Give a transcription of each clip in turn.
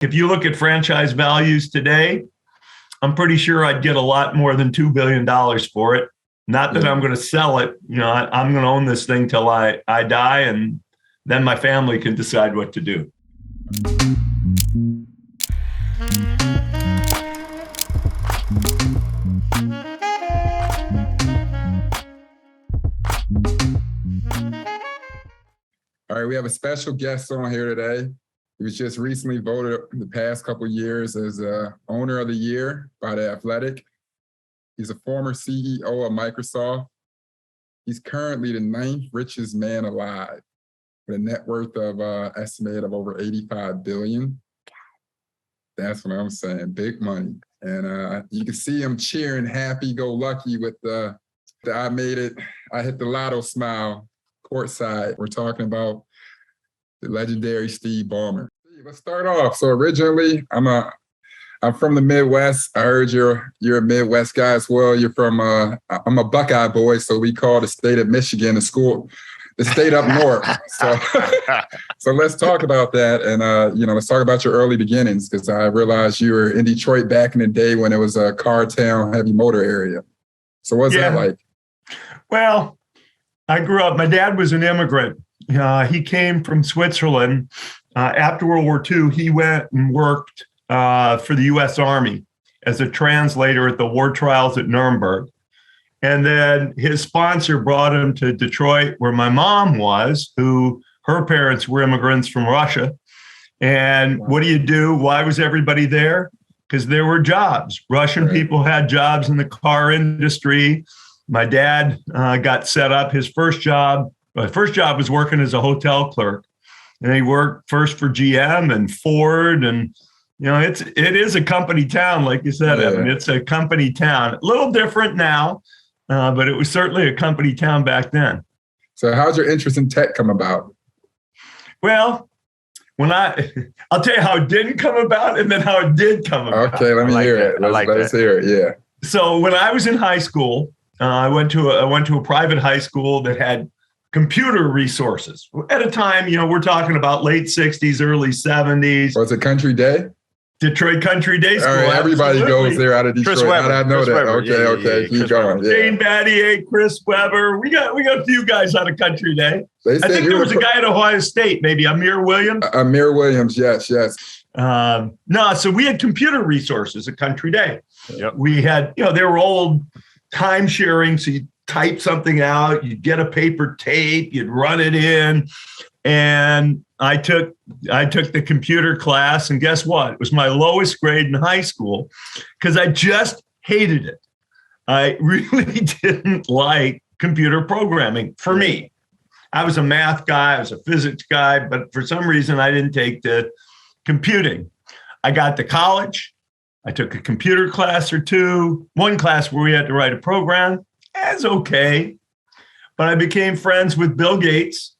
If you look at franchise values today, I'm pretty sure I'd get a lot more than $2 billion for it. Not that I'm going to sell it. I'm going to own this thing till I die, and then my family can decide what to do. All right, we have a special guest on here today. He was just recently voted in the past couple of years as owner of the year by The Athletic. He's a former CEO of Microsoft. He's currently the 9th richest man alive with a net worth of estimated of over 85 billion. That's what I'm saying, big money. And you can see him cheering happy-go-lucky with the I made it, I hit the lotto smile courtside. We're talking about the legendary Steve Ballmer. Let's start off. So originally, I'm from the Midwest. I heard you're a Midwest guy as well. You're from I'm a Buckeye boy, so we call the state of Michigan the state up north. So let's talk about that, and let's talk about your early beginnings, because I realized you were in Detroit back in the day when it was a car town, heavy motor area. So what's that like? Well, I grew up, my dad was an immigrant. He came from Switzerland. After World War II, he went and worked for the U.S. Army as a translator at the war trials at Nuremberg. And then his sponsor brought him to Detroit, where my mom was, her parents were immigrants from Russia. And what do? Why was everybody there? Because there were jobs. Russian people had jobs in the car industry. My dad got set up. His first job was working as a hotel clerk. And he worked first for GM and Ford. And, it is a company town, like you said, Evan. It's a company town. A little different now, but it was certainly a company town back then. So how'd your interest in tech come about? Well, I'll tell you how it didn't come about and then how it did come about. Okay, let me hear it. Let's hear it, yeah. So when I was in high school, I went to a private high school that had computer resources. At a time, we're talking about late 60s, early 70s. Was it Country Day? Detroit Country Day School. All right, everybody goes there out of Detroit. How did I know that? Okay, keep going. Jane Battier, Chris Webber. We got a few guys out of Country Day. I think there was a guy at Ohio State, maybe Amir Williams. Amir Williams, yes. So we had computer resources at Country Day. Yep. We had, they were old time sharing. So you type something out, you'd get a paper tape, you'd run it in. And I took the computer class, and guess what? It was my lowest grade in high school because I just hated it. I really didn't like computer programming. For me, I was a math guy, I was a physics guy, but for some reason I didn't take the computing. I got to college. I took a computer class or two, one class where we had to write a program. That's okay. But I became friends with Bill Gates.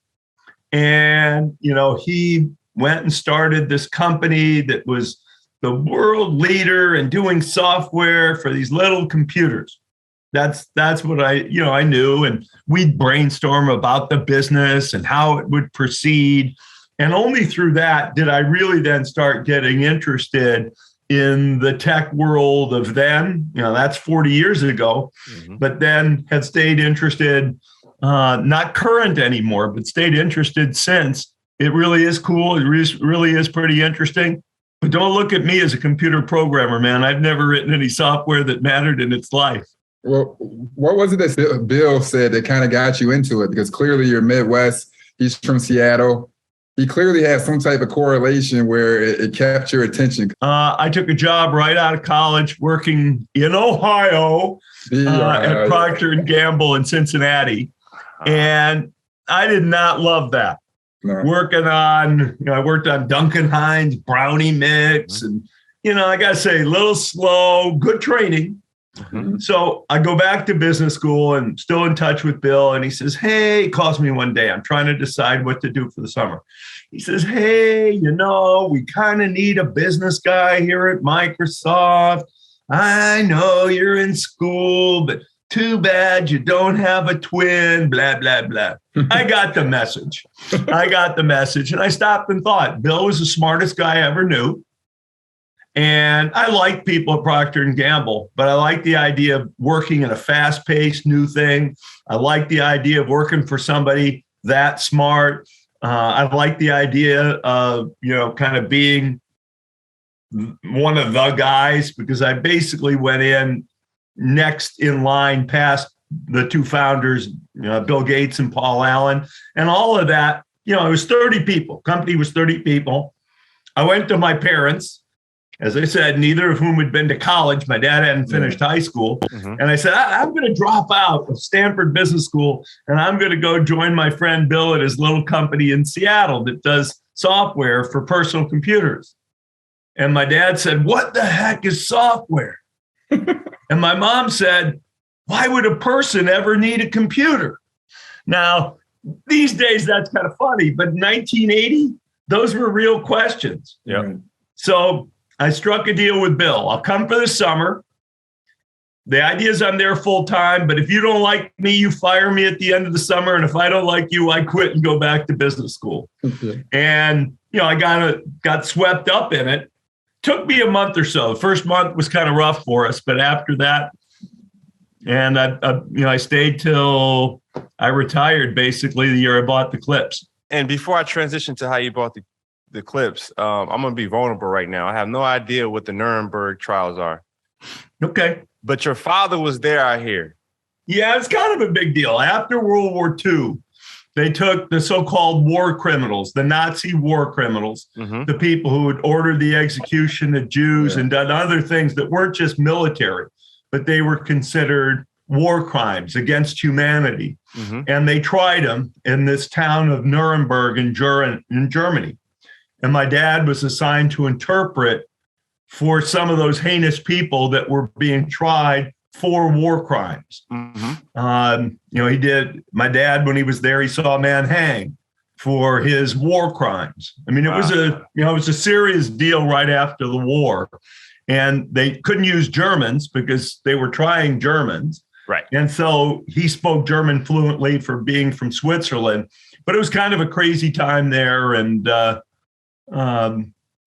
And, he went and started this company that was the world leader in doing software for these little computers. That's what I knew. And we'd brainstorm about the business and how it would proceed. And only through that did I really then start getting interested in the tech world of then. That's 40 years ago, but then had stayed interested. Not current anymore, but stayed interested since. It really is cool. It really is pretty interesting. But don't look at me as a computer programmer, man. I've never written any software that mattered in its life. Well, what was it that Bill said that kind of got you into it? Because clearly you're Midwest. He's from Seattle. He clearly has some type of correlation where it kept your attention. I took a job right out of college working in Ohio at Procter & Gamble in Cincinnati. And I did not love that. No. I worked on Duncan Hines brownie mix, and I gotta say, a little slow, good training. So I go back to business school and still in touch with Bill, and he says, "Hey," he calls me one day. I'm trying to decide what to do for the summer. He says, "Hey, we kind of need a business guy here at Microsoft. I know you're in school, but too bad you don't have a twin, blah, blah, blah." I got the message. And I stopped and thought, Bill was the smartest guy I ever knew. And I like people at Procter & Gamble, but I like the idea of working in a fast-paced new thing. I like the idea of working for somebody that smart. I like the idea of, kind of being one of the guys, because I basically went in next in line past the two founders, Bill Gates and Paul Allen, and all of that. It was 30 people. Company was 30 people. I went to my parents. As I said, neither of whom had been to college. My dad hadn't finished high school. Mm-hmm. And I said, I'm going to drop out of Stanford Business School, and I'm going to go join my friend Bill at his little company in Seattle that does software for personal computers. And my dad said, what the heck is software? And my mom said, why would a person ever need a computer? Now, these days, that's kind of funny, but in 1980, those were real questions. Yeah. So I struck a deal with Bill. I'll come for the summer. The idea is I'm there full time, but if you don't like me, you fire me at the end of the summer. And if I don't like you, I quit and go back to business school. Okay. And, I got swept up in it. Took me a month or so. The first month was kind of rough for us, but after that, and I stayed till I retired, basically the year I bought the Clips. And before I transition to how you bought the Clips, I'm going to be vulnerable right now. I have no idea what the Nuremberg trials are. Okay. But your father was there, I hear. Yeah, it's kind of a big deal. After World War II, they took the so-called war criminals, the Nazi war criminals, mm-hmm. the people who had ordered the execution of Jews and done other things that weren't just military, but they were considered war crimes against humanity. Mm-hmm. And they tried them in this town of Nuremberg in Germany. And my dad was assigned to interpret for some of those heinous people that were being tried for war crimes. Mm-hmm. He did. My dad, when he was there, he saw a man hang for his war crimes. I mean, it was a serious deal right after the war, and they couldn't use Germans because they were trying Germans. Right. And so he spoke German fluently for being from Switzerland, but it was kind of a crazy time there. And,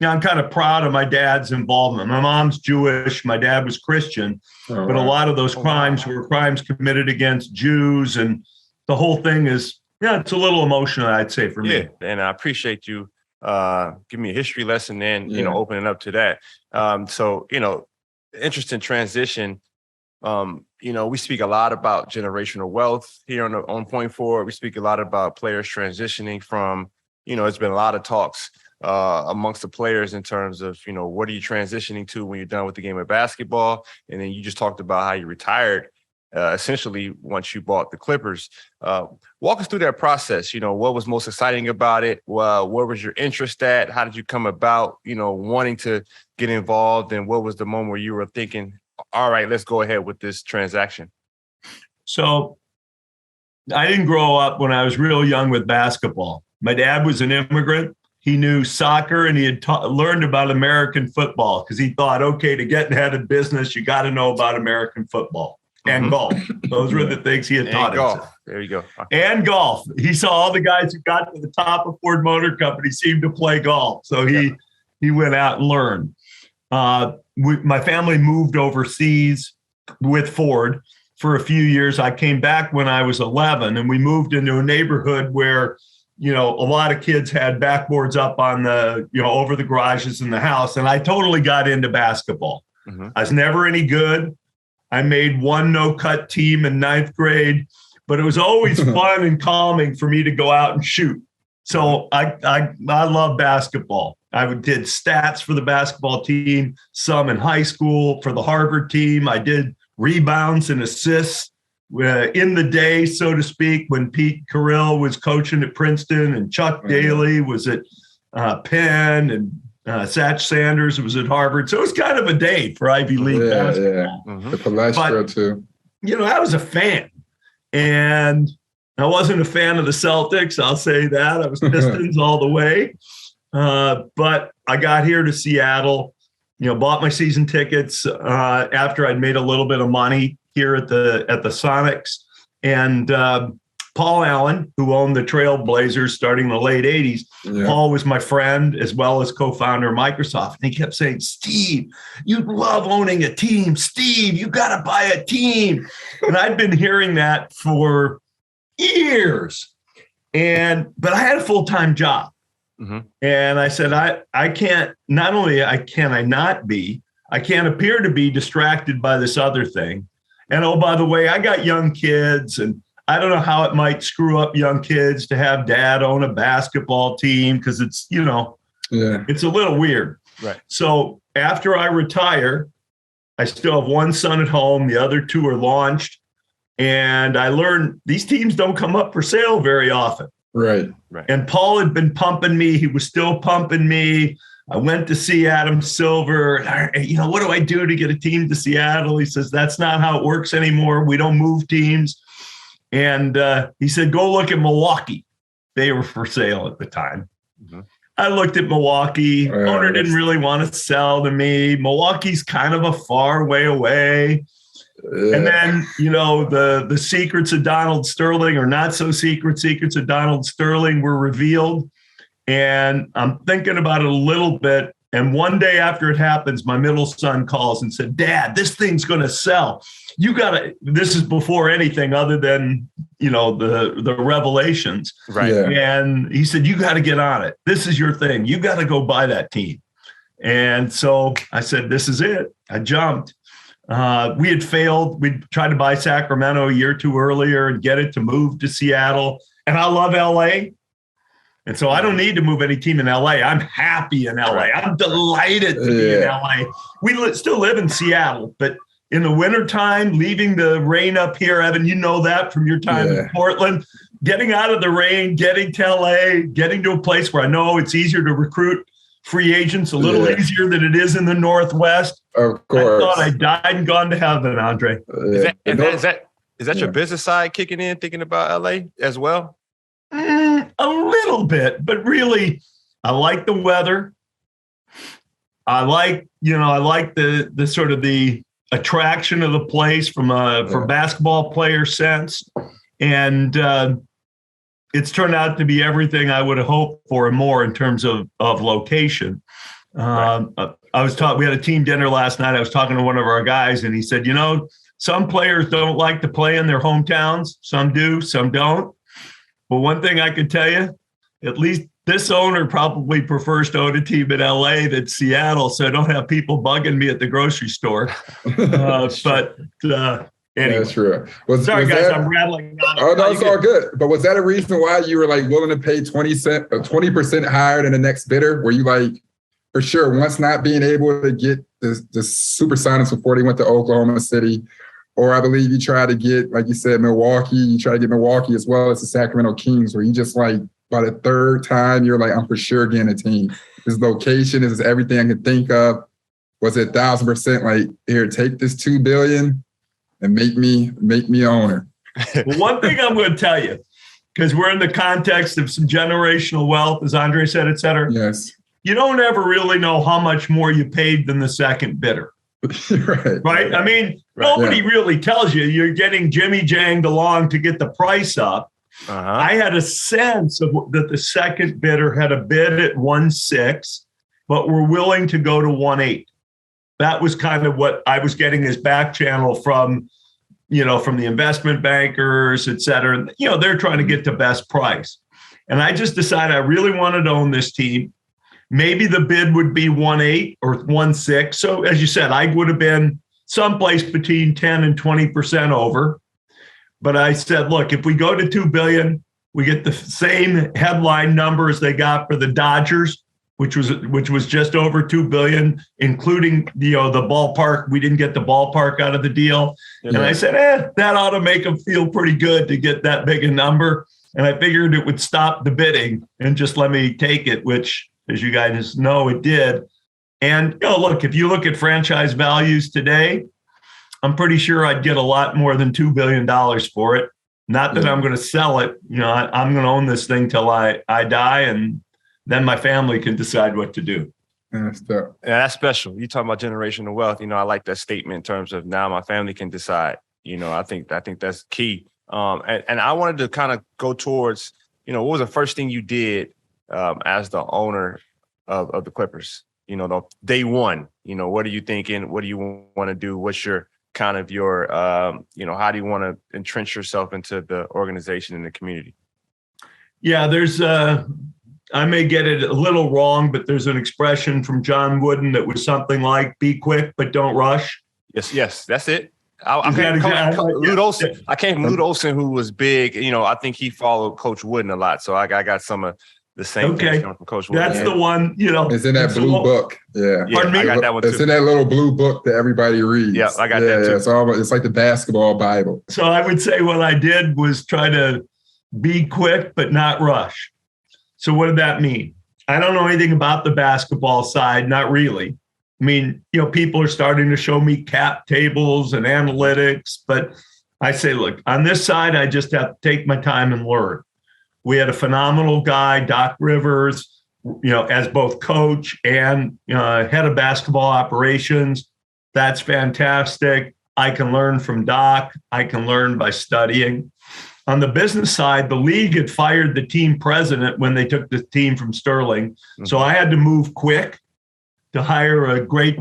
I'm kind of proud of my dad's involvement. My mom's Jewish. My dad was Christian, but a lot of those crimes were crimes committed against Jews. And the whole thing is, it's a little emotional, I'd say, for me. Yeah, and I appreciate you giving me a history lesson and, opening up to that. So, interesting transition. We speak a lot about generational wealth here on Point Forward. We speak a lot about players transitioning from, it's been a lot of talks amongst the players in terms of, what are you transitioning to when you're done with the game of basketball? And then you just talked about how you retired, essentially, once you bought the Clippers. Walk us through that process. What was most exciting about it? Where was your interest at? How did you come about, wanting to get involved? And what was the moment where you were thinking, all right, let's go ahead with this transaction? So I didn't grow up when I was real young with basketball. My dad was an immigrant. He knew soccer, and he had learned about American football because he thought, okay, to get ahead of business, you got to know about American football and golf. Those were the things he had taught himself. There you go. And golf. He saw all the guys who got to the top of Ford Motor Company seemed to play golf. So he went out and learned. My family moved overseas with Ford for a few years. I came back when I was 11, and we moved into a neighborhood where a lot of kids had backboards up on the, over the garages in the house. And I totally got into basketball. Mm-hmm. I was never any good. I made one no-cut team in 9th grade, but it was always fun and calming for me to go out and shoot. So I love basketball. I did stats for the basketball team, some in high school for the Harvard team. I did rebounds and assists in the day, so to speak, when Pete Carrill was coaching at Princeton and Chuck Daly was at Penn and Satch Sanders was at Harvard. So it was kind of a day for Ivy League basketball. Yeah. Mm-hmm. The Palestro too. I was a fan. And I wasn't a fan of the Celtics, I'll say that. I was Pistons all the way. But I got here to Seattle, bought my season tickets after I'd made a little bit of money here at the Sonics. And Paul Allen, who owned the Trailblazers starting in the late 80s. Yeah. Paul was my friend as well as co-founder of Microsoft. And he kept saying, Steve, you love owning a team. Steve, you got to buy a team. And I'd been hearing that for years. But I had a full-time job. Mm-hmm. And I said, I can't, not only can I not be, I can't appear to be distracted by this other thing. And oh, by the way, I got young kids, and I don't know how it might screw up young kids to have dad own a basketball team, because it's, it's a little weird. Right. So after I retire, I still have one son at home. The other two are launched. And I learned these teams don't come up for sale very often. Right. And Paul had been pumping me. He was still pumping me. I went to see Adam Silver. What do I do to get a team to Seattle? He says, that's not how it works anymore. We don't move teams. And he said, go look at Milwaukee. They were for sale at the time. Mm-hmm. I looked at Milwaukee. Owner didn't really want to sell to me. Milwaukee's kind of a far way away. And then, the secrets of Donald Sterling, or not so secrets of Donald Sterling, were revealed. And I'm thinking about it a little bit. And one day after it happens, my middle son calls and said, Dad, this thing's going to sell. You got to, this is before anything other than, the revelations. Right. Yeah. And he said, you got to get on it. This is your thing. You got to go buy that team. And so I said, this is it. I jumped. We had failed. We tried to buy Sacramento a year or two earlier and get it to move to Seattle. And I love LA. And so I don't need to move any team in LA. I'm happy in LA. I'm delighted to be in LA. We still live in Seattle, but in the wintertime, leaving the rain up here, Evan, you know that from your time in Portland, getting out of the rain, getting to LA, getting to a place where I know it's easier to recruit free agents, a little easier than it is in the Northwest. Of course. I thought I died and gone to heaven, Andre. Is that your business side kicking in, thinking about LA as well? A little bit, but really, I like the weather. I like the sort of the attraction of the place from for basketball player sense. And it's turned out to be everything I would have hoped for and more in terms of location. We had a team dinner last night. I was talking to one of our guys, and he said, some players don't like to play in their hometowns. Some do, some don't. But one thing I can tell you, at least this owner probably prefers to own a team in LA than Seattle, so I don't have people bugging me at the grocery store. Anyway. That's true. Sorry, guys, I'm rattling on. Oh, no, it's all good. But was that a reason why you were willing to pay 20% higher than the next bidder? Were you for sure, once not being able to get the Supersonics before they went to Oklahoma City, or I believe you tried to get, like you said, Milwaukee, you tried to get Milwaukee as well as the Sacramento Kings, where you just by the third time, you're I'm for sure getting a team. This location, this is everything I could think of. Was it 1,000% here, take this $2 billion and make me owner? Well, one thing I'm going to tell you, because we're in the context of some generational wealth, as Andre said, et cetera. Yes. You don't ever really know how much more you paid than the second bidder. Right? I mean, nobody really tells you. You're getting Jimmy Janged along to get the price up. Uh-huh. I had a sense that the second bidder had a bid at 1.6, but were willing to go to 1.8. That was kind of what I was getting as back channel from the investment bankers, et cetera. They're trying to get the best price. And I just decided I really wanted to own this team. Maybe the bid would be 1.8 or 1.6. So as you said, I would have been someplace between 10 and 20% over. But I said, look, if we go to $2 billion, we get the same headline numbers they got for the Dodgers, which was just over $2 billion, including the ballpark. We didn't get the ballpark out of the deal. And I said, that ought to make them feel pretty good to get that big a number. And I figured it would stop the bidding and just let me take it, which, as you guys know, it did. And look, if you look at franchise values today, I'm pretty sure I'd get a lot more than $2 billion for it. Not that I'm going to sell it. I'm going to own this thing till I die, and then my family can decide what to do. That's special. You talking about generational wealth. I like that statement in terms of now my family can decide. I think that's key. And I wanted to kind of go towards, what was the first thing you did as the owner of the Clippers? The day one, what are you thinking? What do you want to do? What's your kind of your, how do you want to entrench yourself into the organization and the community? Yeah, there's I may get it a little wrong, but there's an expression from John Wooden that was something like, be quick, but don't rush. Yes, that's it. I came from Lute Olson, who was big. I think he followed Coach Wooden a lot. So I got some of the same things from Coach Wooden. That's the one, It's in that blue book. Yeah. Pardon me? I got that one too. It's in that little blue book that everybody reads. Yeah, I got that too. It's like the basketball Bible. So I would say what I did was try to be quick, but not rush. So what did that mean? I don't know anything about the basketball side, not really. I mean, people are starting to show me cap tables and analytics, but I say, look, on this side, I just have to take my time and learn. We had a phenomenal guy, Doc Rivers, as both coach and head of basketball operations. That's fantastic. I can learn from Doc. I can learn by studying. On the business side, the league had fired the team president when they took the team from Sterling. Mm-hmm. So I had to move quick to hire a great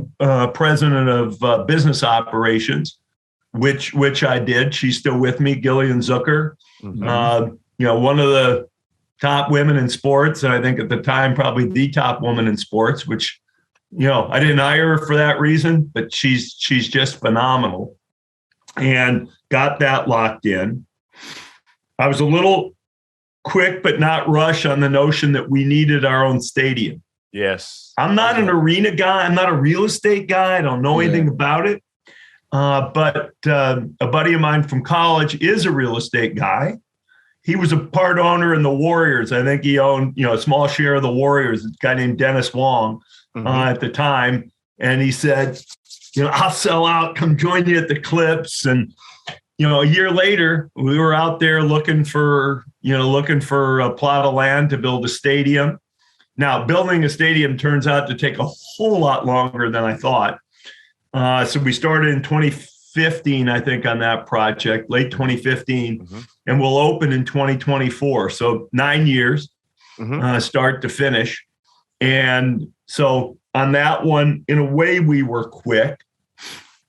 president of business operations, which I did. She's still with me, Gillian Zucker. Mm-hmm. One of the top women in sports, and I think at the time probably the top woman in sports, which, I didn't hire her for that reason, but she's just phenomenal, and got that locked in. I was a little quick, but not rush on the notion that we needed our own stadium. Yes. I'm not an arena guy. I'm not a real estate guy. I don't know anything about it. But a buddy of mine from college is a real estate guy. He was a part owner in the Warriors. I think he owned, a small share of the Warriors, a guy named Dennis Wong at the time. And he said, I'll sell out, come join you at the Clips. And, a year later, we were out there looking for a plot of land to build a stadium. Now, building a stadium turns out to take a whole lot longer than I thought. So we started in 2015, I think, on that project, late 2015, and we'll open in 2024. So 9 years, start to finish. And so on that one, in a way, we were quick.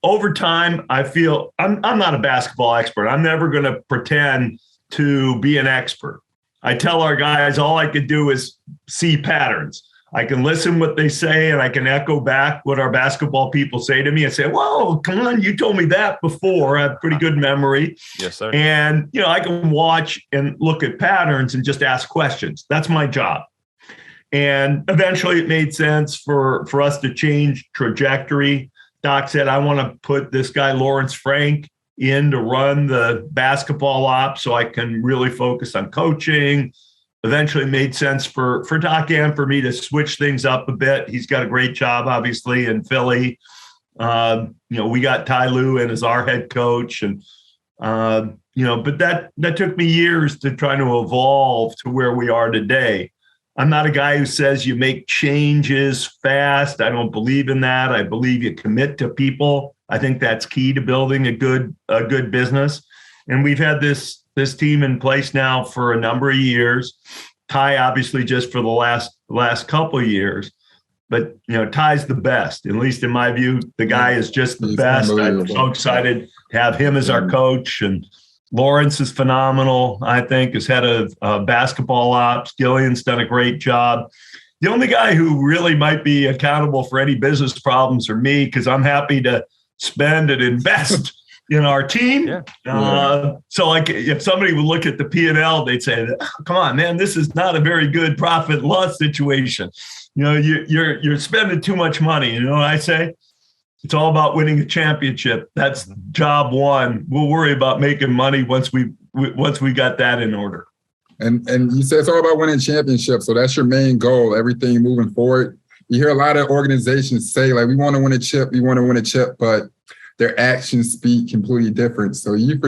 Over time, I feel I'm not a basketball expert. I'm never going to pretend to be an expert. I tell our guys all I could do is see patterns. I can listen what they say, and I can echo back what our basketball people say to me and say, whoa, come on, you told me that before. I have pretty good memory. Yes, sir. And, I can watch and look at patterns and just ask questions. That's my job. And eventually it made sense for us to change trajectory. Doc said, I want to put this guy, Lawrence Frank, in to run the basketball ops so I can really focus on coaching. Eventually made sense for Doc and for me to switch things up a bit. He's got a great job, obviously, in Philly. We got Ty Lue in as our head coach. And, but that took me years to try to evolve to where we are today. I'm not a guy who says you make changes fast. I don't believe in that. I believe you commit to people. I think that's key to building a good business. And we've had this team in place now for a number of years. Ty, obviously, just for the last couple of years. But, Ty's the best. At least in my view, the guy is just the best. I'm so excited to have him as our coach. And Lawrence is phenomenal, I think, as head of basketball ops. Gillian's done a great job. The only guy who really might be accountable for any business problems are me, because I'm happy to spend and invest in our team. So like if somebody would look at the P&L, they'd say, come on, man, this is not a very good profit loss situation. You're spending too much money. You know what I say? It's all about winning a championship. That's job one. We'll worry about making money once we got that in order. And you said it's all about winning championships. So that's your main goal, everything moving forward. You hear a lot of organizations say, like, we want to win a chip, but their actions speak completely different. So you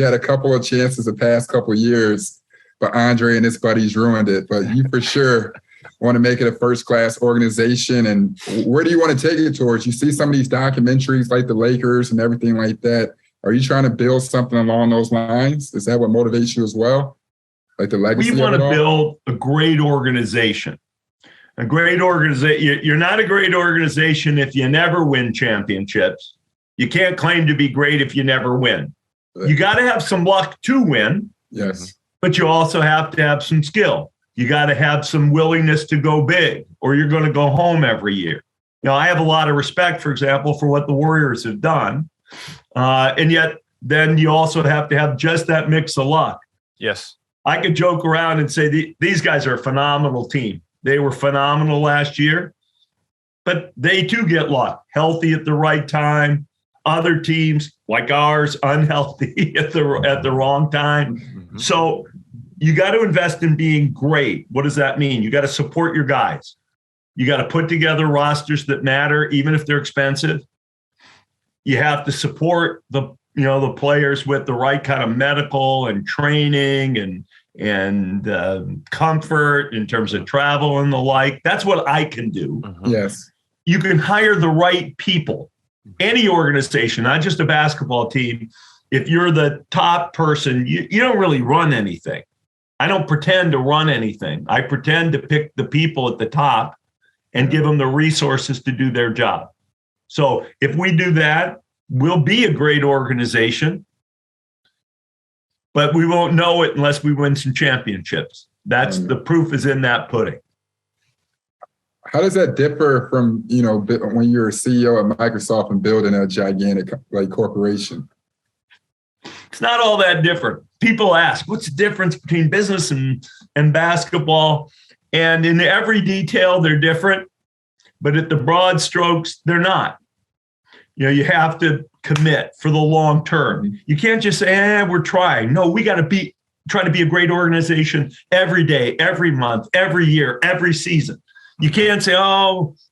had a couple of chances the past couple of years, but Andre and his buddies ruined it. But you for sure want to make it a first-class organization. And where do you want to take it towards? You see some of these documentaries like the Lakers and everything like that. Are you trying to build something along those lines? Is that what motivates you as well? Like the legacy? We want to build a great organization. A great organization. You're not a great organization if you never win championships. You can't claim to be great if you never win. You got to have some luck to win. Yes. But you also have to have some skill. You got to have some willingness to go big, or you're going to go home every year. I have a lot of respect, for example, for what the Warriors have done. And yet then you also have to have just that mix of luck. Yes. I could joke around and say these guys are a phenomenal team. They were phenomenal last year, but they too get luck, healthy at the right time. Other teams like ours, unhealthy at the wrong time. Mm-hmm. So you got to invest in being great. What does that mean? You got to support your guys. You got to put together rosters that matter, even if they're expensive. You have to support the players with the right kind of medical and training and comfort in terms of travel and the like. That's what I can do. Mm-hmm. Yes. You can hire the right people. Any organization, not just a basketball team, if you're the top person, you don't really run anything. I don't pretend to run anything. I pretend to pick the people at the top and give them the resources to do their job. So if we do that, we'll be a great organization, but we won't know it unless we win some championships. That's the proof is in that pudding. How does that differ from, when you're a CEO at Microsoft and building a gigantic corporation? It's not all that different. People ask, what's the difference between business and basketball? And in every detail, they're different, but at the broad strokes, they're not. You have to commit for the long term. You can't just say, we're trying. No, we got to try to be a great organization every day, every month, every year, every season. You can't say,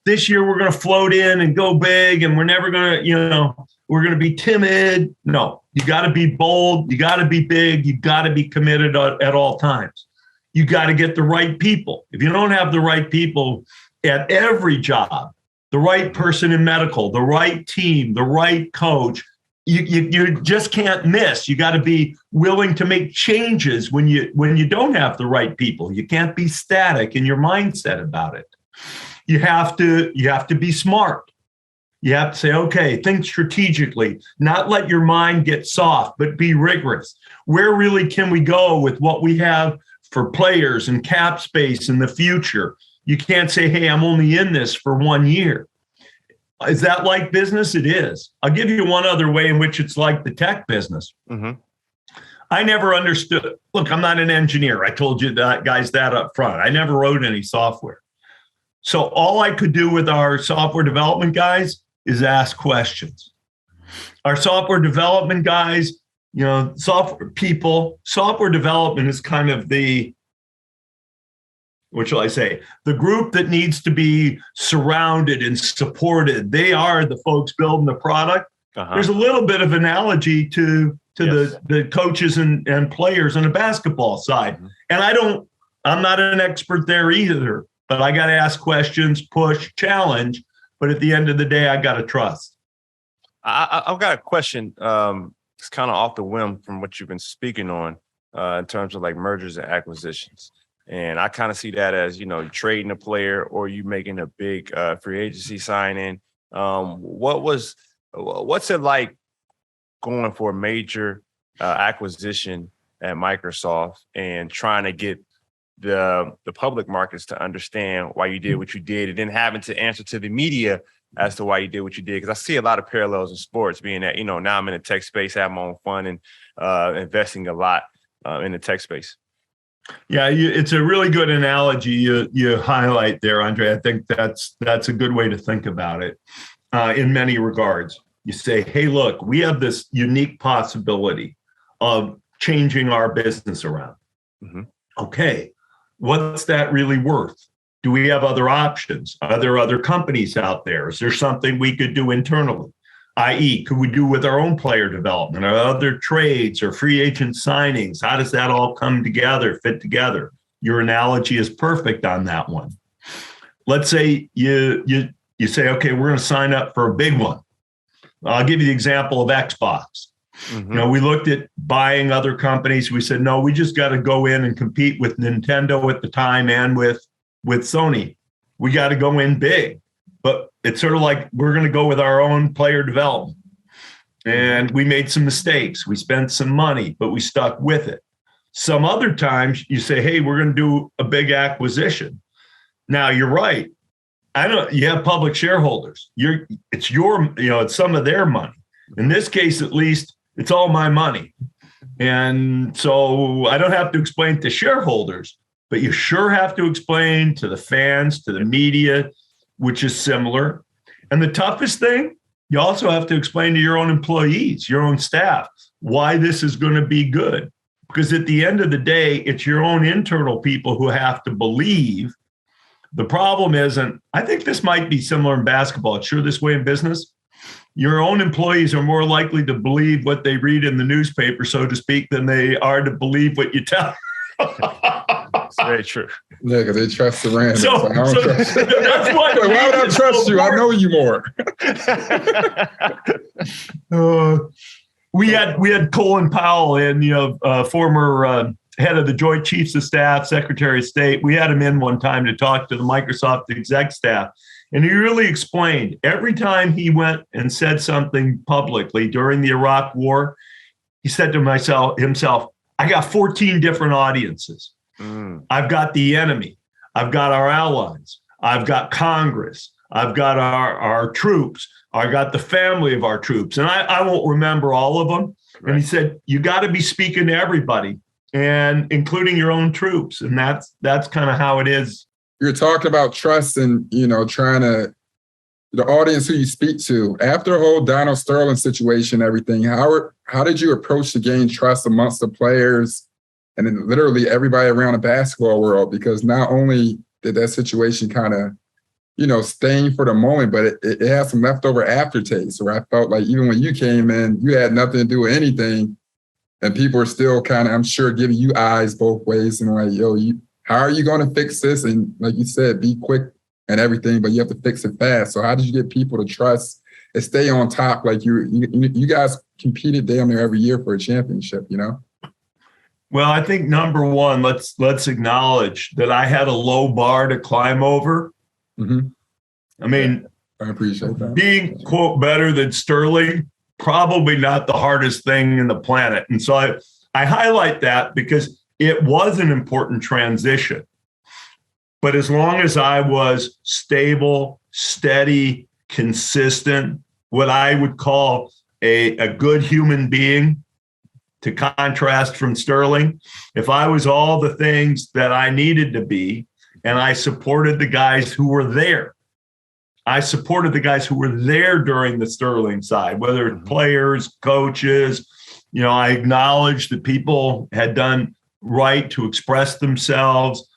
this year we're going to float in and go big and we're never going to, we're going to be timid. No, you got to be bold. You got to be big. You got to be committed at all times. You got to get the right people. If you don't have the right people at every job, the right person in medical, the right team, the right coach, you just can't miss. You got to be willing to make changes when you don't have the right people. You can't be static in your mindset about it. You have to be smart. You have to say, okay, think strategically, not let your mind get soft, but be rigorous. Where really can we go with what we have for players and cap space in the future? You can't say, hey, I'm only in this for 1 year. Is that like business? It is. I'll give you one other way in which it's like the tech business. Mm-hmm. I never understood. Look, I'm not an engineer. I told you guys that up front. I never wrote any software. So all I could do with our software development guys is ask questions. Our software development guys, software development is kind of the, what shall I say, the group that needs to be surrounded and supported. They are the folks building the product. Uh-huh. There's a little bit of analogy to yes. the coaches and players on the basketball side. Mm-hmm. And I'm not an expert there either, but I got to ask questions, push, challenge. But at the end of the day, I got to trust. I've got a question. It's kind of off the whim from what you've been speaking on in terms of like mergers and acquisitions. And I kind of see that as, you're trading a player or you making a big free agency signing. What's it like going for a major acquisition at Microsoft and trying to get the public markets to understand why you did what you did and then having to answer to the media as to why you did what you did? Because I see a lot of parallels in sports, being that, now I'm in the tech space, have my own fun and investing a lot in the tech space. Yeah, it's a really good analogy you highlight there, Andre. I think that's a good way to think about it in many regards. You say, hey, look, we have this unique possibility of changing our business around. Mm-hmm. Okay, what's that really worth? Do we have other options? Are there other companies out there? Is there something we could do internally? i.e., could we do with our own player development or other trades or free agent signings? How does that all come together, fit together? Your analogy is perfect on that one. Let's say you say, okay, we're going to sign up for a big one. I'll give you the example of Xbox. We looked at buying other companies. We said, no, we just got to go in and compete with Nintendo at the time and with Sony. We got to go in big. But it's sort of like we're going to go with our own player development. And we made some mistakes. We spent some money, but we stuck with it. Some other times you say, hey, we're going to do a big acquisition. Now, you're right. You have public shareholders. It's some of their money. In this case, at least, it's all my money. And so I don't have to explain to shareholders, but you sure have to explain to the fans, to the media, which is similar. And the toughest thing, you also have to explain to your own employees, your own staff, why this is going to be good. Because at the end of the day, it's your own internal people who have to believe. The problem isn't, I think this might be similar in basketball. It's sure this way in business. Your own employees are more likely to believe what they read in the newspaper, so to speak, than they are to believe what you tell. It's very true. Yeah, because they trust the random. So I don't trust you. that's why would I trust you? I know you more. We had Colin Powell in, former head of the Joint Chiefs of Staff, Secretary of State. We had him in one time to talk to the Microsoft exec staff. And he really explained every time he went and said something publicly during the Iraq War, he said to himself, I got 14 different audiences. I've got the enemy. I've got our allies. I've got Congress. I've got our troops. I got the family of our troops. And I won't remember all of them. Right. And he said, you got to be speaking to everybody, and including your own troops. And that's kind of how it is. You're talking about trust and, trying to, the audience who you speak to. After the whole Donald Sterling situation, everything, how did you approach to gain trust amongst the players and then literally everybody around the basketball world? Because not only did that situation kind of, stain for the moment, but it had some leftover aftertaste where I felt like even when you came in, you had nothing to do with anything. And people are still kind of, I'm sure, giving you eyes both ways and like, how are you going to fix this? And like you said, be quick and everything, but you have to fix it fast. So how did you get people to trust and stay on top? Like you guys competed damn near every year for a championship, Well, I think number one, let's acknowledge that I had a low bar to climb over. Mm-hmm. I mean, I appreciate that. Being, quote, better than Sterling, probably not the hardest thing in the planet. And so I highlight that because it was an important transition. But as long as I was stable, steady, consistent, what I would call a good human being, to contrast from Sterling, if I was all the things that I needed to be, and I supported the guys who were there. I supported the guys who were there during the Sterling side, whether it's players, coaches. I acknowledged that people had done right to express themselves.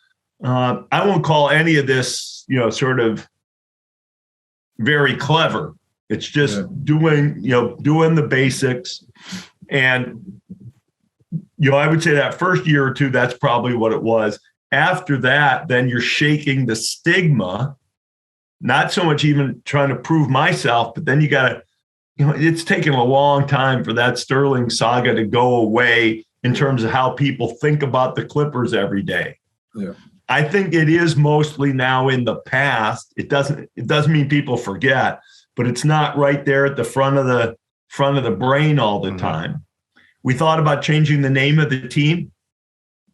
I won't call any of this, sort of very clever. It's just doing the basics. And, I would say that first year or two, that's probably what it was. After that, then you're shaking the stigma, not so much even trying to prove myself, but then you got to, it's taken a long time for that Sterling saga to go away in terms of how people think about the Clippers every day. Yeah. I think it is mostly now in the past. It doesn't mean people forget, but it's not right there at the front of the brain all the time. We thought about changing the name of the team,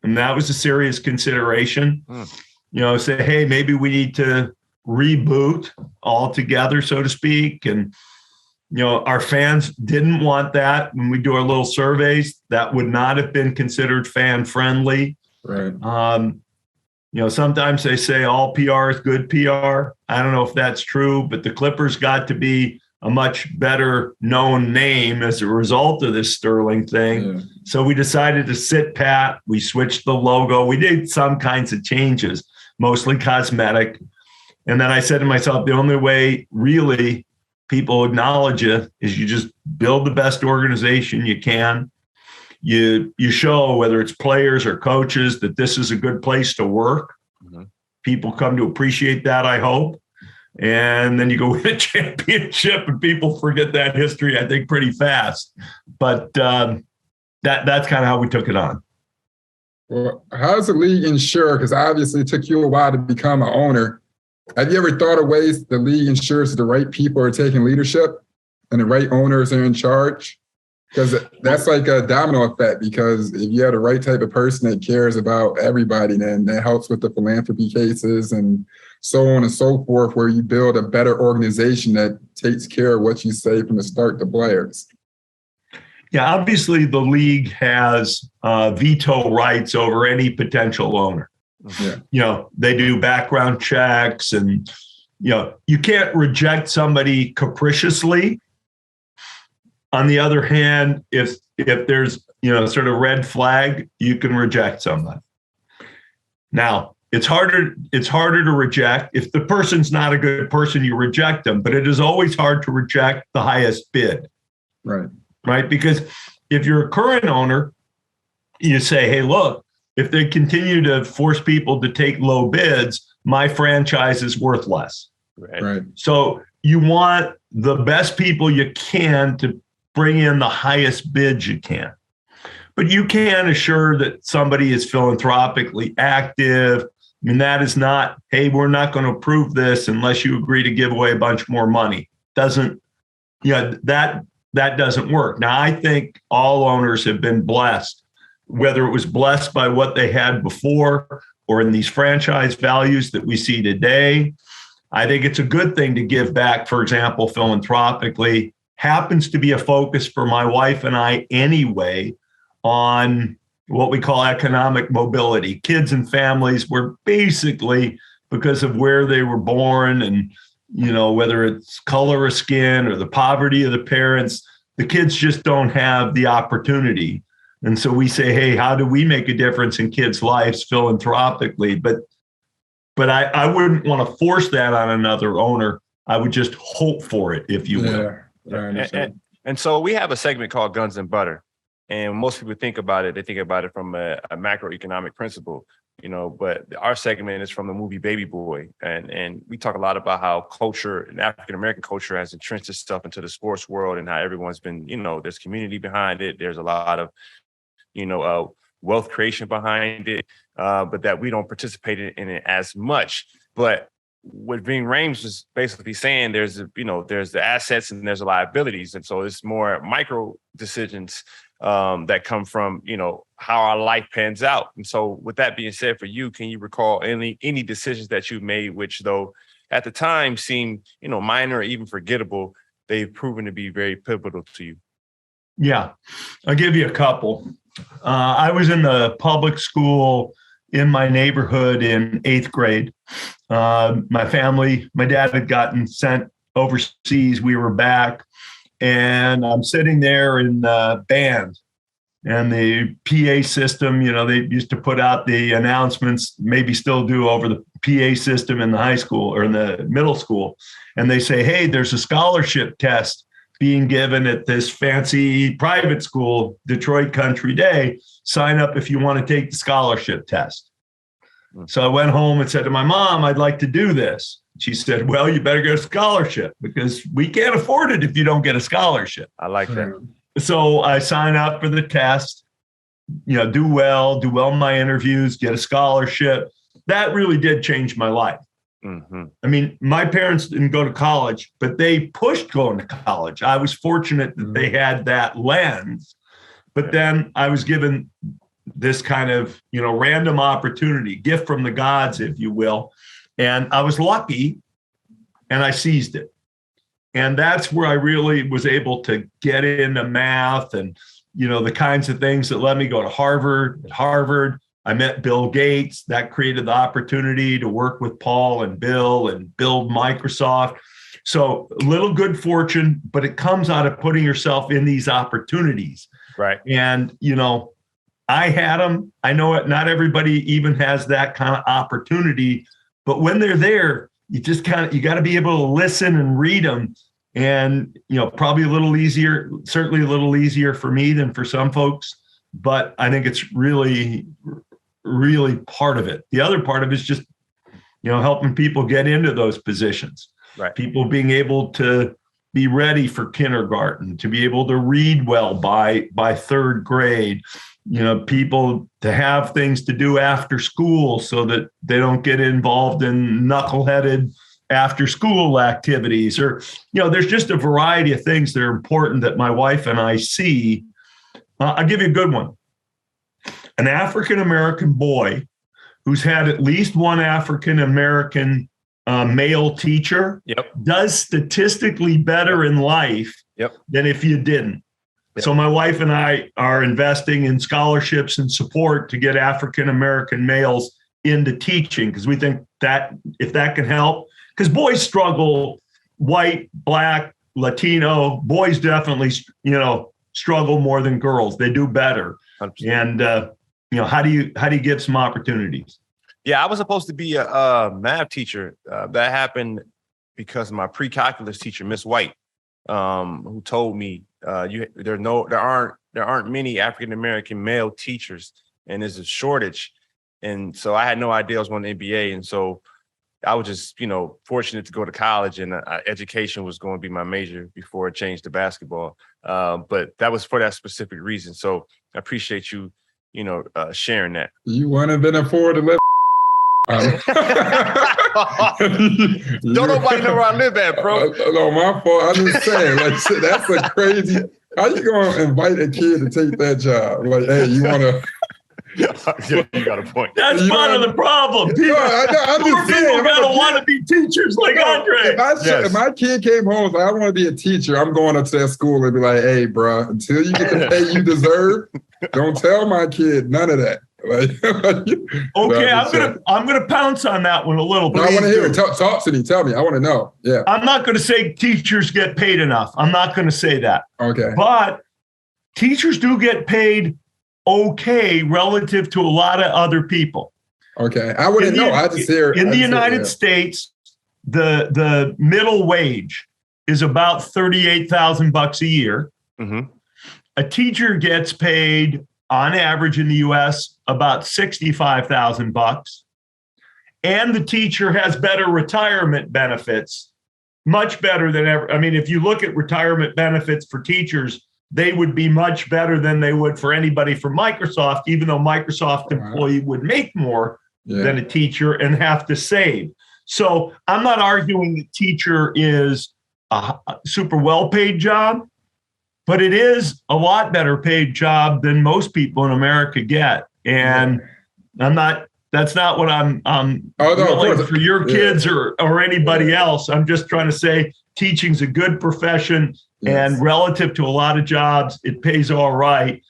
and that was a serious consideration. Say, hey, maybe we need to reboot altogether, so to speak. And, our fans didn't want that. When we do our little surveys, that would not have been considered fan friendly. Right. Sometimes they say all PR is good PR. I don't know if that's true, but the Clippers got to be a much better known name as a result of this Sterling thing. Yeah. So we decided to sit pat. We switched the logo. We did some kinds of changes, mostly cosmetic. And then I said to myself, the only way really people acknowledge it is you just build the best organization you can. You show, whether it's players or coaches, that this is a good place to work. People come to appreciate that, I hope. and then you go win a championship, and people forget that history, I think, pretty fast. But that's kind of how we took it on. Well, how does the league ensure, because obviously it took you a while to become an owner, have you ever thought of ways the league ensures the right people are taking leadership and the right owners are in charge? Because that's like a domino effect, because if you have the right type of person that cares about everybody, then that helps with the philanthropy cases and so on and so forth, where you build a better organization that takes care of what you say from the start to players. Yeah, obviously the league has veto rights over any potential owner. Yeah. They do background checks, and you can't reject somebody capriciously. On the other hand, if there's sort of red flag, you can reject somebody. Now, it's harder to reject. If the person's not a good person, you reject them, but it is always hard to reject the highest bid. Right? Because if you're a current owner, you say, hey, look, if they continue to force people to take low bids, my franchise is worth less. Right. So you want the best people you can to bring in the highest bids you can. But you can assure that somebody is philanthropically active. I mean, that is not, hey, we're not going to approve this unless you agree to give away a bunch more money. That doesn't work. Now, I think all owners have been blessed, whether it was blessed by what they had before or in these franchise values that we see today. I think it's a good thing to give back, for example, philanthropically. Happens to be a focus for my wife and I anyway on what we call economic mobility. Kids and families were basically, because of where they were born and whether it's color of skin or the poverty of the parents, the kids just don't have the opportunity. And so we say, hey, how do we make a difference in kids' lives philanthropically? But I wouldn't want to force that on another owner. I would just hope for it, if you will. Yeah. And so we have a segment called Guns and Butter. And most people think about it, they think about it from a macroeconomic principle. But our segment is from the movie Baby Boy. And we talk a lot about how culture and African-American culture has entrenched itself into the sports world and how everyone's been, there's community behind it. There's a lot of, wealth creation behind it, but that we don't participate in it as much. But what Ving Rhames was basically saying, there's the assets and there's the liabilities. And so it's more micro decisions that come from, how our life pans out. And so with that being said, for you, can you recall any decisions that you made, which though at the time seemed, minor or even forgettable, they've proven to be very pivotal to you? Yeah, I'll give you a couple. I was in the public school in my neighborhood in 8th grade. My dad had gotten sent overseas. We were back, and I'm sitting there in band, and the PA system, they used to put out the announcements, maybe still do, over the PA system in the high school or in the middle school. And they say, hey, there's a scholarship test being given at this fancy private school, Detroit Country Day. Sign up if you want to take the scholarship test. So I went home and said to my mom, I'd like to do this. She said, well, you better get a scholarship because we can't afford it if you don't get a scholarship. I like that. So I sign up for the test, do well in my interviews, get a scholarship. That really did change my life. Mm-hmm. I mean, my parents didn't go to college, but they pushed going to college. I was fortunate that they had that lens, but then I was given this kind of, random opportunity, gift from the gods, if you will. And I was lucky and I seized it. And that's where I really was able to get into math and, the kinds of things that let me go to Harvard. At Harvard, I met Bill Gates. That created the opportunity to work with Paul and Bill and build Microsoft. So a little good fortune, but it comes out of putting yourself in these opportunities. Right. And, I had them. I know it. Not everybody even has that kind of opportunity, but when they're there, you got to be able to listen and read them. And, probably a little easier, certainly a little easier for me than for some folks, but I think it's really, really part of it. The other part of it is just, helping people get into those positions. Right. People being able to be ready for kindergarten, to be able to read well by third grade, people to have things to do after school so that they don't get involved in knuckleheaded after school activities, or, there's just a variety of things that are important that my wife and I see. I'll give you a good one. An African-American boy who's had at least one African-American male teacher does statistically better in life than if you didn't. So my wife and I are investing in scholarships and support to get African-American males into teaching, because we think that if that can help, because boys struggle, white, black, Latino, boys definitely, struggle more than girls. They do better. 100%. And, how do you give some opportunities? Yeah, I was supposed to be a math teacher. That happened because my pre-calculus teacher, Miss White, who told me there aren't many African-American male teachers, and there's a shortage. And so I had no idea I was going to NBA. And so I was just, fortunate to go to college, and education was going to be my major before it changed to basketball. But that was for that specific reason. So I appreciate you, sharing that. You wouldn't have been afford to live. Don't nobody know where I live at, bro. No, my fault. I'm just saying, shit, that's a crazy. How you gonna invite a kid to take that job? Like, hey, you wanna? You got a point. That's part of the problem. People, I'm just saying, gotta want to be teachers like Andre. If my kid came home and was like, I want to be a teacher, I'm going up to that school and be like, hey, bro, until you get the pay you deserve, don't tell my kid none of that. Okay, I'm gonna pounce on that one a little bit. I want to hear it. Talk to me. Tell me. I want to know. Yeah. I'm not going to say teachers get paid enough. I'm not going to say that. Okay. But teachers do get paid okay relative to a lot of other people. Okay, I wouldn't know. I just hear in the United States, the middle wage is about $38,000 a year. Mm-hmm. A teacher gets paid on average in the US about $65,000, and the teacher has better retirement benefits, much better than ever. I mean, if you look at retirement benefits for teachers, they would be much better than they would for anybody from Microsoft, even though Microsoft employee would make more than a teacher and have to save. So I'm not arguing that teacher is a super well-paid job, but it is a lot better paid job than most people in America get. And that's not what I'm willing for your kids or anybody else. I'm just trying to say teaching's a good profession, and relative to a lot of jobs, it pays all right.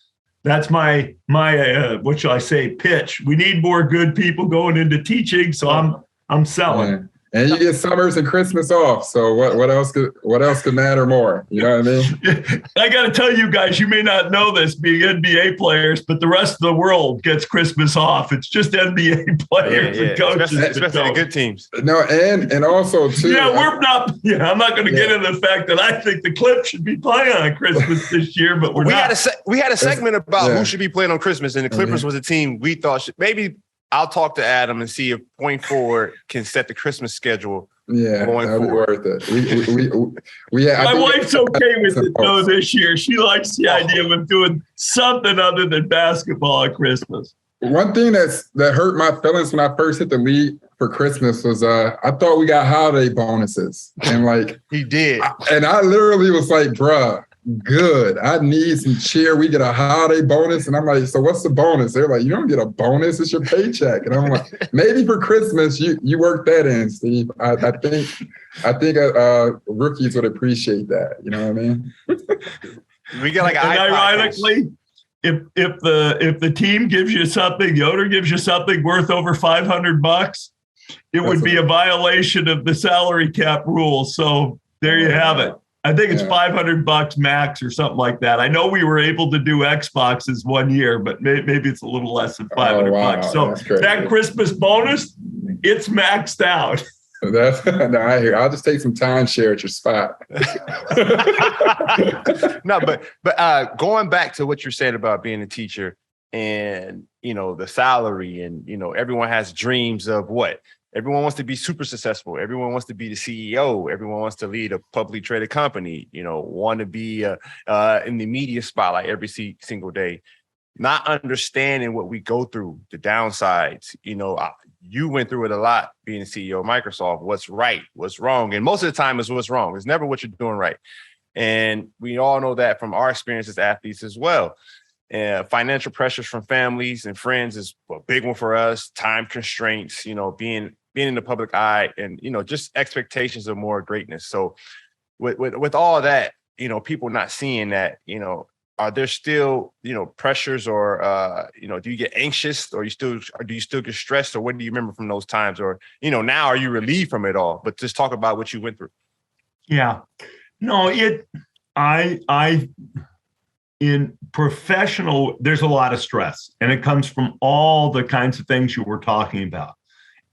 That's my what shall I say, pitch. We need more good people going into teaching, so I'm selling. Yeah. And you get summers and Christmas off. So what else could matter more? You know what I mean? I got to tell you guys, you may not know this being NBA players, but the rest of the world gets Christmas off. It's just NBA players and coaches. Especially the good teams. No, and also too. I'm not going to get into the fact that I think the Clips should be playing on Christmas this year, but we had a segment about who should be playing on Christmas, and the Clippers was a team we thought should maybe. I'll talk to Adam and see if Point Forward can set the Christmas schedule. Yeah, that'd be worth it. My wife's okay with it though this year. She likes the idea of doing something other than basketball at Christmas. One thing that hurt my feelings when I first hit the league for Christmas was I thought we got holiday bonuses, and he did, and I literally was like, bruh. Good. I need some cheer. We get a holiday bonus. And I'm like, so what's the bonus? They're like, you don't get a bonus. It's your paycheck. And I'm like, maybe for Christmas, you work that in, Steve. I think rookies would appreciate that. You know what I mean? We get and ironically, if the team gives you something, the owner gives you something worth over $500, it would be a violation of the salary cap rule. So there you have it. I think it's $500 max or something like that. I know we were able to do Xboxes one year, but maybe it's a little less than $500. So that Christmas bonus, it's maxed out. I hear. I'll just take some timeshare at your spot. No, but going back to what you're saying about being a teacher and, the salary and, everyone has dreams of what? everyone wants to be super successful. Everyone wants to be the CEO. Everyone wants to lead a publicly traded company, want to be in the media spotlight every single day. Not understanding what we go through, the downsides. You went through it a lot being the CEO of Microsoft. What's right, what's wrong. And most of the time it's what's wrong. It's never what you're doing right. And we all know that from our experience as athletes as well. Financial pressures from families and friends is a big one for us. Time constraints, being in the public eye, and just expectations of more greatness. So with all that, people not seeing that, are there still, pressures, or do you get anxious, or do you still get stressed, or what do you remember from those times? Or now are you relieved from it all? But just talk about what you went through. Yeah, no, I in professional, there's a lot of stress, and it comes from all the kinds of things you were talking about.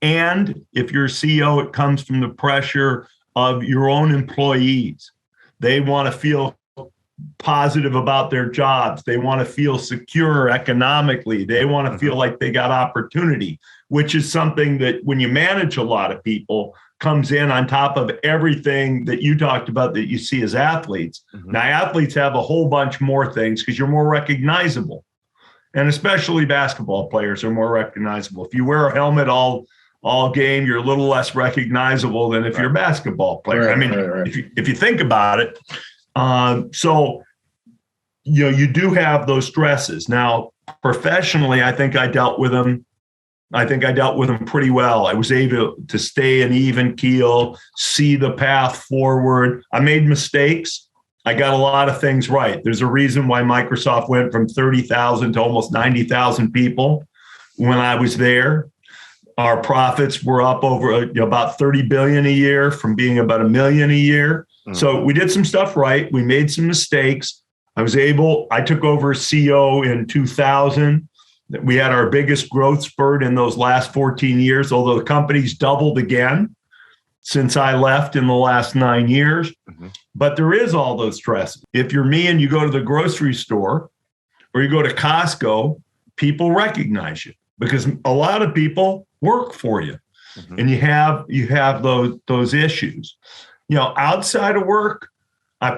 And if you're a CEO, it comes from the pressure of your own employees. They want to feel positive about their jobs. They want to feel secure economically. They want to feel like they got opportunity, which is something that when you manage a lot of people comes in on top of everything that you talked about that you see as athletes. Now, athletes have a whole bunch more things because you're more recognizable. And especially basketball players are more recognizable. If you wear a helmet all game, you're a little less recognizable than if you're a basketball player. Right. If you think about it. So, you do have those stresses. Now, professionally, I think I dealt with them pretty well. I was able to stay an even keel, see the path forward. I made mistakes. I got a lot of things right. There's a reason why Microsoft went from 30,000 to almost 90,000 people when I was there. Our profits were up over about 30 billion a year from being about $1 million a year. So we did some stuff right. We made some mistakes. I took over as CEO in 2000. We had our biggest growth spurt in those last 14 years, although the company's doubled again since I left in the last 9 years. But there is all those stresses. If you're me and you go to the grocery store or you go to Costco, people recognize you because a lot of people work for you, and you have those issues. Outside of work, I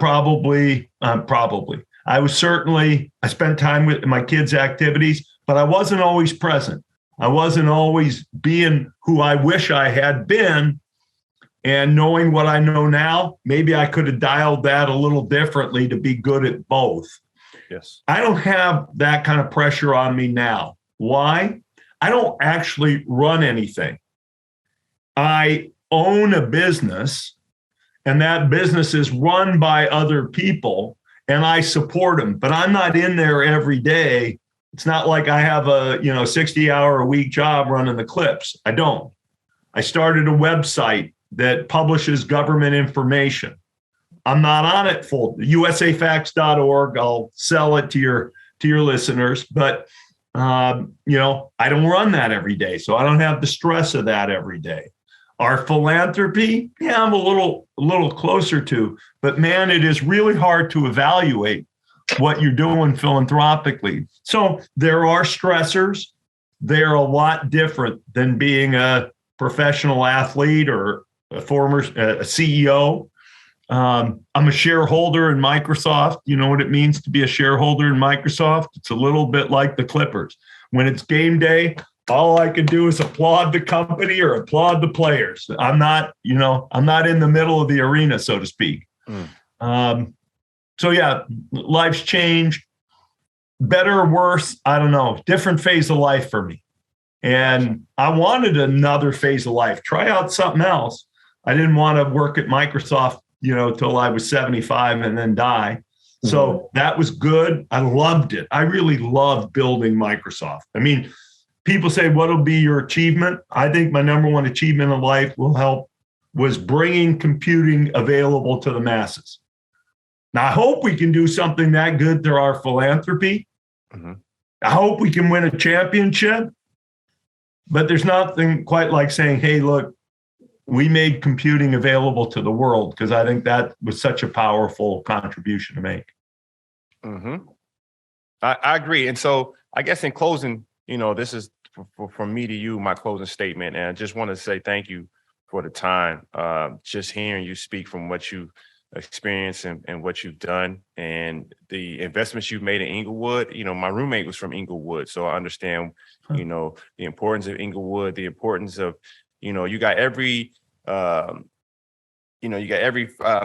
spent time with my kids' activities, but I wasn't always present. I wasn't always being who I wish I had been. And knowing what I know now, maybe I could have dialed that a little differently to be good at both. Yes. I don't have that kind of pressure on me now. Why? I don't actually run anything. I own a business, and that business is run by other people, and I support them, but I'm not in there every day. It's not like I have a 60-hour-a-week job running the clips. I don't. I started a website that publishes government information. I'm not on it full. usafacts.org. I'll sell it to your listeners, but I don't run that every day, so I don't have the stress of that every day. Our philanthropy, I'm a little closer to, but man, it is really hard to evaluate what you're doing philanthropically. So there are stressors. They're a lot different than being a professional athlete or a former CEO. I'm a shareholder in Microsoft. You know what it means to be a shareholder in Microsoft? It's a little bit like the Clippers. When it's game day, all I can do is applaud the company or applaud the players. I'm not in the middle of the arena, so to speak. So yeah, life's changed. Better or worse, I don't know. Different phase of life for me. And I wanted another phase of life. Try out something else. I didn't want to work at Microsoft, till I was 75 and then die. So that was good. I loved it. I really loved building Microsoft. I mean, people say, what'll be your achievement? I think my number one achievement in life was bringing computing available to the masses. Now, I hope we can do something that good through our philanthropy. I hope we can win a championship. But there's nothing quite like saying, hey, look, we made computing available to the world, because I think that was such a powerful contribution to make. I agree. And so I guess in closing, this is from me to you, my closing statement, and I just want to say thank you for the time. Just hearing you speak from what you experienced and what you've done and the investments you've made in Inglewood. My roommate was from Inglewood, so I understand, the importance of Inglewood, the importance of, you got every,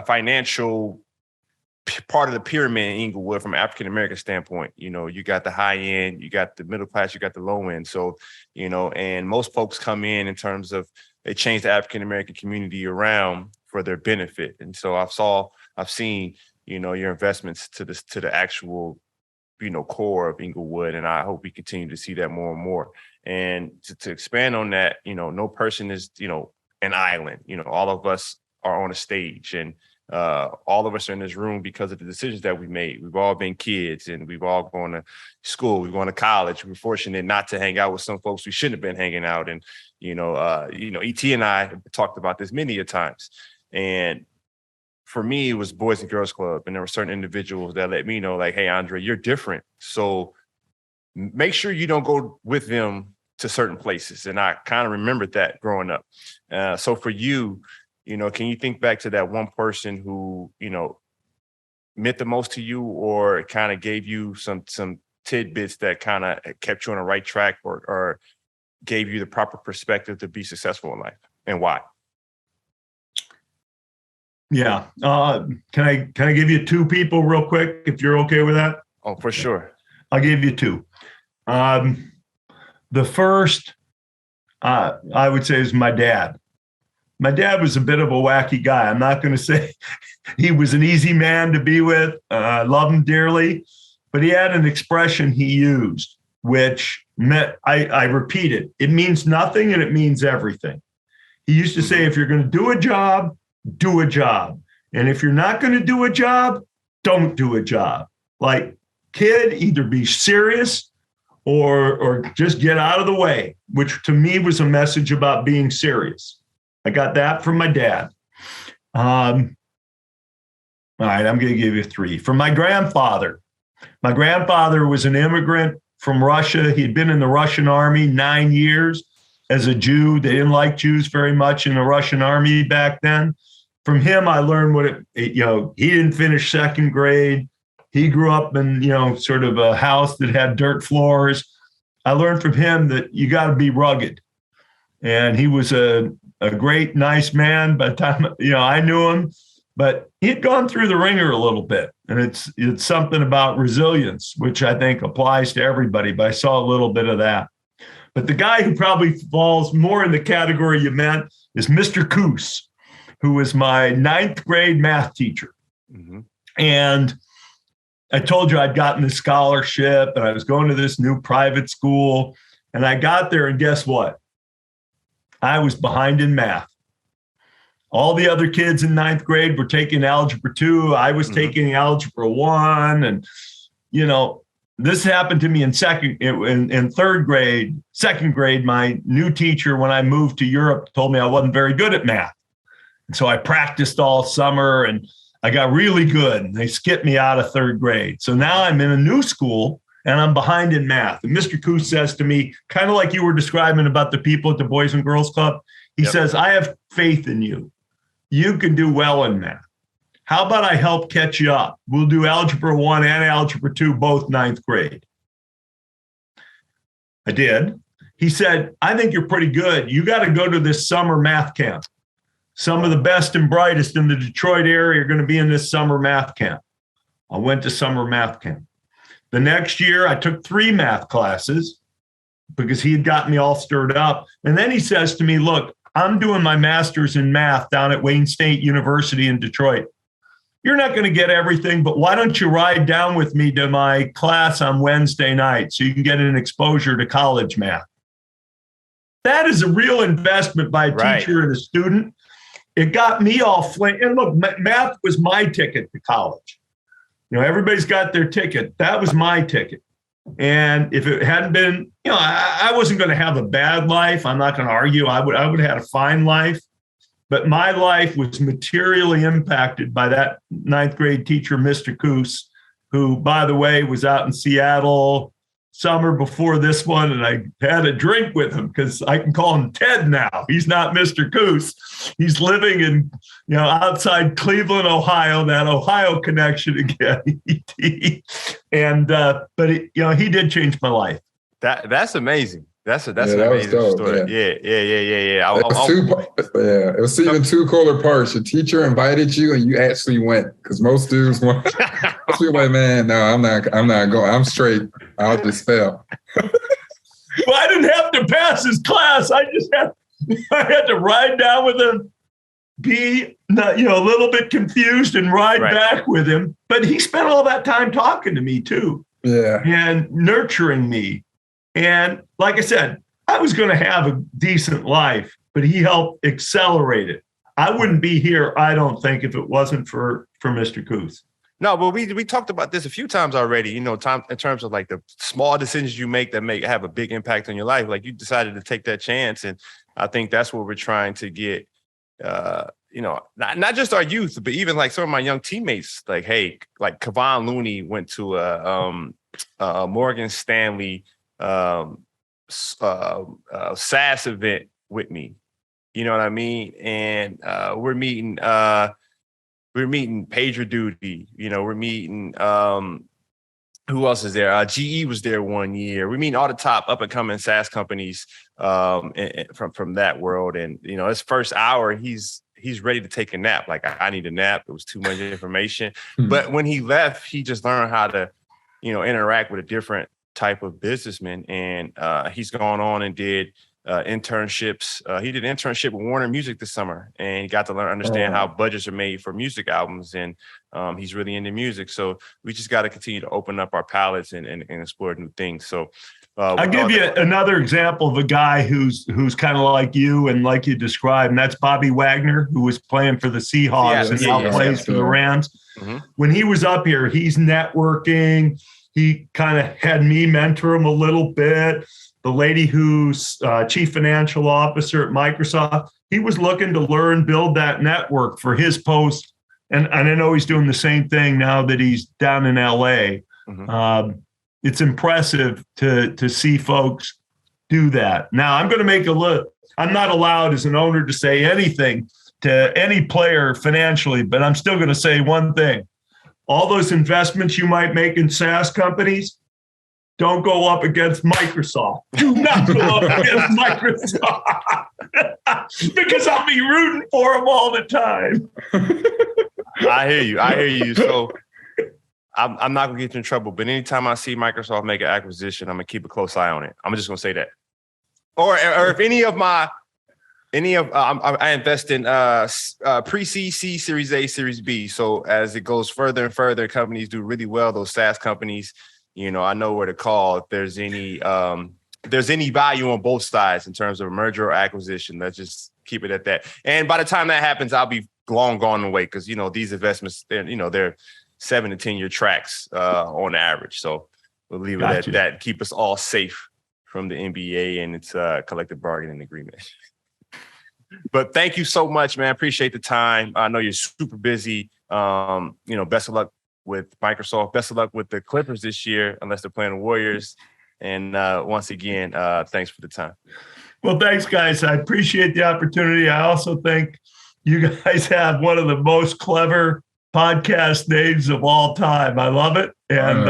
financial part of the pyramid in Inglewood from an African-American standpoint. You got the high end, you got the middle class, you got the low end. So, and most folks come in terms of they change the African-American community around for their benefit. And so I've seen, your investments to the actual, core of Inglewood. And I hope we continue to see that more and more. And to expand on that, no person is, an island. All of us are on a stage, and all of us are in this room because of the decisions that we made. We've all been kids, and we've all gone to school. We've gone to college. We're fortunate not to hang out with some folks we shouldn't have been hanging out. And, ET and I have talked about this many a times. And for me, it was Boys and Girls Club. And there were certain individuals that let me know, like, hey, Andre, you're different. So make sure you don't go with them to certain places. And I kind of remembered that growing up. So for you, can you think back to that one person who, meant the most to you, or kind of gave you some tidbits that kind of kept you on the right track, or gave you the proper perspective to be successful in life, and why? Yeah. Can I give you two people real quick, if you're okay with that? Oh, for sure. I'll give you two. The first, I would say, is my dad. My dad was a bit of a wacky guy. I'm not going to say he was an easy man to be with. I love him dearly, but he had an expression he used, which meant, I repeat it, it means nothing and it means everything. He used to say, if you're going to do a job, do a job. And if you're not going to do a job, don't do a job. Like, kid, either be serious or just get out of the way, which to me was a message about being serious. I got that from my dad. All right, I'm going to give you three. From my grandfather. My grandfather was an immigrant from Russia. He had been in the Russian army 9 years as a Jew. They didn't like Jews very much in the Russian army back then. From him, I learned he didn't finish second grade. He grew up in, sort of a house that had dirt floors. I learned from him that you got to be rugged. And he was a great, nice man by the time, I knew him, but he'd gone through the ringer a little bit. And it's something about resilience, which I think applies to everybody, but I saw a little bit of that. But the guy who probably falls more in the category you meant is Mr. Coos, who was my 9th grade math teacher. Mm-hmm. And I told you I'd gotten a scholarship and I was going to this new private school. And I got there, and guess what? I was behind in math. All the other kids in 9th grade were taking Algebra 2. I was taking Algebra 1. And, this happened to me in third grade. Second grade, my new teacher, when I moved to Europe, told me I wasn't very good at math. And so I practiced all summer and I got really good. And they skipped me out of third grade. So now I'm in a new school and I'm behind in math. And Mr. Coos says to me, kind of like you were describing about the people at the Boys and Girls Club, he says, I have faith in you. You can do well in math. How about I help catch you up? We'll do Algebra 1 and Algebra 2, both 9th grade. I did. He said, I think you're pretty good. You got to go to this summer math camp. Some of the best and brightest in the Detroit area are going to be in this summer math camp. I went to summer math camp. The next year, I took 3 math classes because he had got me all stirred up. And then he says to me, look, I'm doing my master's in math down at Wayne State University in Detroit. You're not going to get everything, but why don't you ride down with me to my class on Wednesday night so you can get an exposure to college math? That is a real investment by a teacher and a student. It got me all flamed. And look, math was my ticket to college. Everybody's got their ticket. That was my ticket. And if it hadn't been, I wasn't going to have a bad life. I'm not going to argue. I would have had a fine life. But my life was materially impacted by that 9th grade teacher, Mr. Coos, who, by the way, was out in Seattle summer before this one, and I had a drink with him because I can call him Ted now. He's not Mr. Coos. He's living in, outside Cleveland, Ohio, that Ohio connection again. But he did change my life. That's amazing. That's an that amazing story. Yeah. Yeah. It was even two colder parts. Your teacher invited you and you actually went, because most dudes want. Most people like, man, no, I'm not going. I'm straight. I'll just fail. Well, I didn't have to pass his class. I had to ride down with him, be a little bit confused, and ride back with him. But he spent all that time talking to me too. Yeah. And nurturing me. And like I said, I was going to have a decent life, but he helped accelerate it. I wouldn't be here, I don't think, if it wasn't for Mr. Coos. No, but we talked about this a few times already, time in terms of like the small decisions you make that have a big impact on your life. Like, you decided to take that chance. And I think that's what we're trying to get, not just our youth, but even like some of my young teammates, like, hey, like Kevon Looney went to a Morgan Stanley SAS event with me. You know what I mean? And we're meeting PagerDuty. We're meeting who else is there? GE was there one year. We're meeting all the top up and coming SaaS companies from that world. And his first hour, he's ready to take a nap. Like, I need a nap. It was too much information. But when he left, he just learned how to interact with a different type of businessman. And he's gone on and did internships. He did an internship with Warner Music this summer, and he got to understand how budgets are made for music albums. And he's really into music. So we just got to continue to open up our palettes and explore new things. So I'll give you another example of a guy who's kind of like you and like you described, and that's Bobby Wagner, who was playing for the Seahawks and now plays for the Rams. Mm-hmm. When he was up here, he's networking. He kind of had me mentor him a little bit. The lady who's chief financial officer at Microsoft, he was looking to learn, build that network for his post. And I know he's doing the same thing now that he's down in LA. Mm-hmm. It's impressive to see folks do that. Now, I'm going to make I'm not allowed as an owner to say anything to any player financially, but I'm still going to say one thing. All those investments you might make in SaaS companies, don't go up against Microsoft. Do not go up against Microsoft because I'll be rooting for them all the time. I hear you. So I'm not going to get you in trouble, but anytime I see Microsoft make an acquisition, I'm going to keep a close eye on it. I'm just going to say that. Or if I invest in pre-seed, C, Series A, Series B. So as it goes further and further, companies do really well. Those SaaS companies, I know where to call if there's any value on both sides in terms of merger or acquisition. Let's just keep it at that. And by the time that happens, I'll be long gone away because these investments, they're 7 to 10 year tracks on average. So we'll leave it at that. Keep us all safe from the NBA and its collective bargaining agreement. But thank you so much, man. Appreciate the time. I know you're super busy. Best of luck with Microsoft. Best of luck with the Clippers this year, unless they're playing the Warriors. And once again, thanks for the time. Well, thanks, guys. I appreciate the opportunity. I also think you guys have one of the most clever podcast names of all time. I love it. And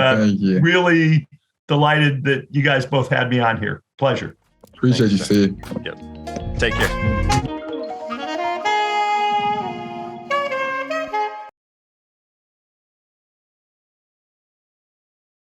really delighted that you guys both had me on here. Pleasure. Appreciate you, Steve. Yep. Take care.